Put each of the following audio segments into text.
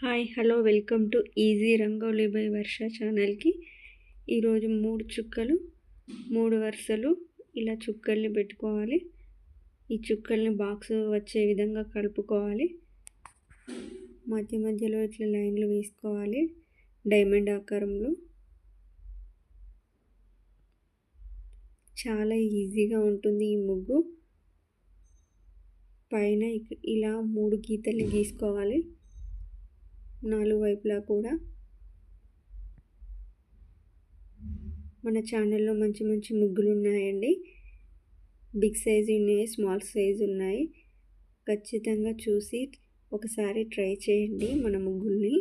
Hi hello welcome to easy rangoli by Varsha ఛానల్కి. ఈరోజు 3 చుక్కలు 3 వరుసలు ఇలా చుక్కల్ని పెట్టుకోవాలి. ఈ చుక్కల్ని బాక్స్ వచ్చే విధంగా కలుపుకోవాలి. మధ్య మధ్యలో ఇట్లా లైన్లు వేసుకోవాలి డైమండ్ ఆకారంలో. చాలా ఈజీగా ఉంటుంది ఈ ముగ్గు. పైన ఇలా 3 గీతలు గీసుకోవాలి 4 వైపులా కూడా. మన ఛానల్లో మంచి మంచి ముగ్గులు ఉన్నాయండి. బిగ్ సైజు ఉన్నాయి, స్మాల్ సైజు ఉన్నాయి. ఖచ్చితంగా చూసి ఒకసారి ట్రై చేయండి మన ముగ్గుల్ని.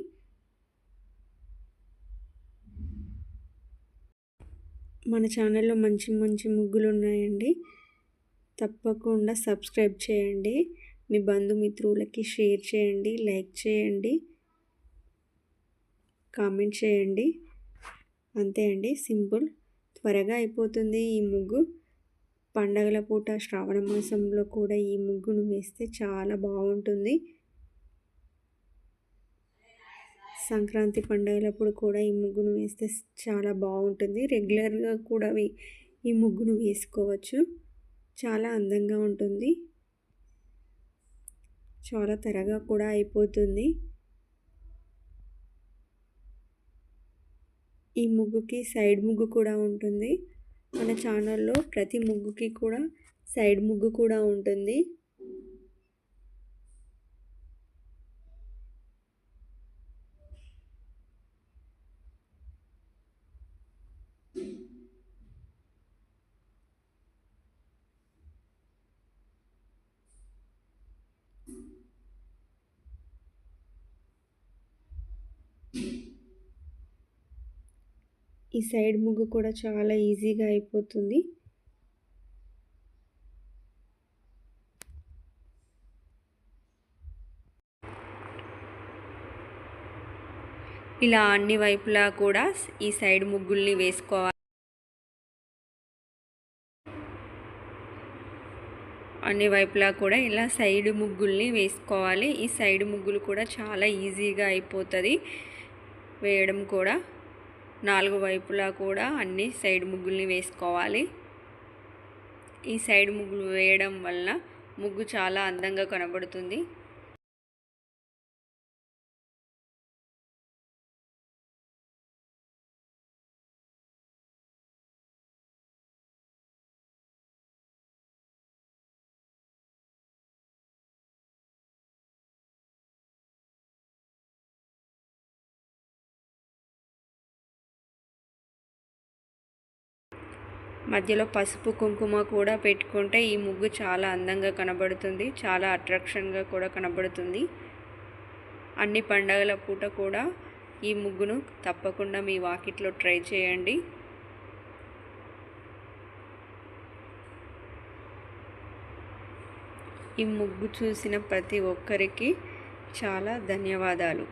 మన ఛానల్లో మంచి మంచి ముగ్గులు ఉన్నాయండి. తప్పకుండా సబ్స్క్రైబ్ చేయండి. మీ బంధుమిత్రులకి షేర్ చేయండి, లైక్ చేయండి, కామెంట్ చేయండి. అంతే అండి, సింపుల్. త్వరగా అయిపోతుంది ఈ ముగ్గు. పండగల పూట శ్రావణ మాసంలో కూడా ఈ ముగ్గును వేస్తే చాలా బాగుంటుంది. సంక్రాంతి పండుగలప్పుడు కూడా ఈ ముగ్గును వేస్తే చాలా బాగుంటుంది. రెగ్యులర్గా కూడా ఈ ముగ్గును వేసుకోవచ్చు. చాలా అందంగా ఉంటుంది. చాలా త్వరగా కూడా అయిపోతుంది. ఈ ముగ్గుకి సైడ్ ముగ్గు కూడా ఉంటుంది. మన ఛానల్లో ప్రతి ముగ్గుకి కూడా సైడ్ ముగ్గు కూడా ఉంటుంది. ఈ సైడ్ ముగ్గు కూడా చాలా ఈజీగా అయిపోతుంది. ఇలా అన్ని వైపులా కూడా ఈ సైడ్ ముగ్గుల్ని వేసుకోవాలి. అన్ని వైపులా కూడా ఇలా సైడ్ ముగ్గుల్ని వేసుకోవాలి. ఈ సైడ్ ముగ్గులు కూడా చాలా ఈజీగా అయిపోతుంది వేయడం కూడా. 4 వైపులా కూడా అన్ని సైడ్ ముగ్గుల్ని వేసుకోవాలి. ఈ సైడ్ ముగ్గులు వేయడం వల్ల ముగ్గు చాలా అందంగా కనబడుతుంది. మధ్యలో పసుపు కుంకుమ కూడా పెట్టుకుంటే ఈ ముగ్గు చాలా అందంగా కనబడుతుంది. చాలా అట్రాక్షన్గా కూడా కనబడుతుంది. అన్ని పండగల పూట కూడా ఈ ముగ్గును తప్పకుండా మీ వాకిట్లో ట్రై చేయండి. ఈ ముగ్గు చూసిన ప్రతి ఒక్కరికి చాలా ధన్యవాదాలు.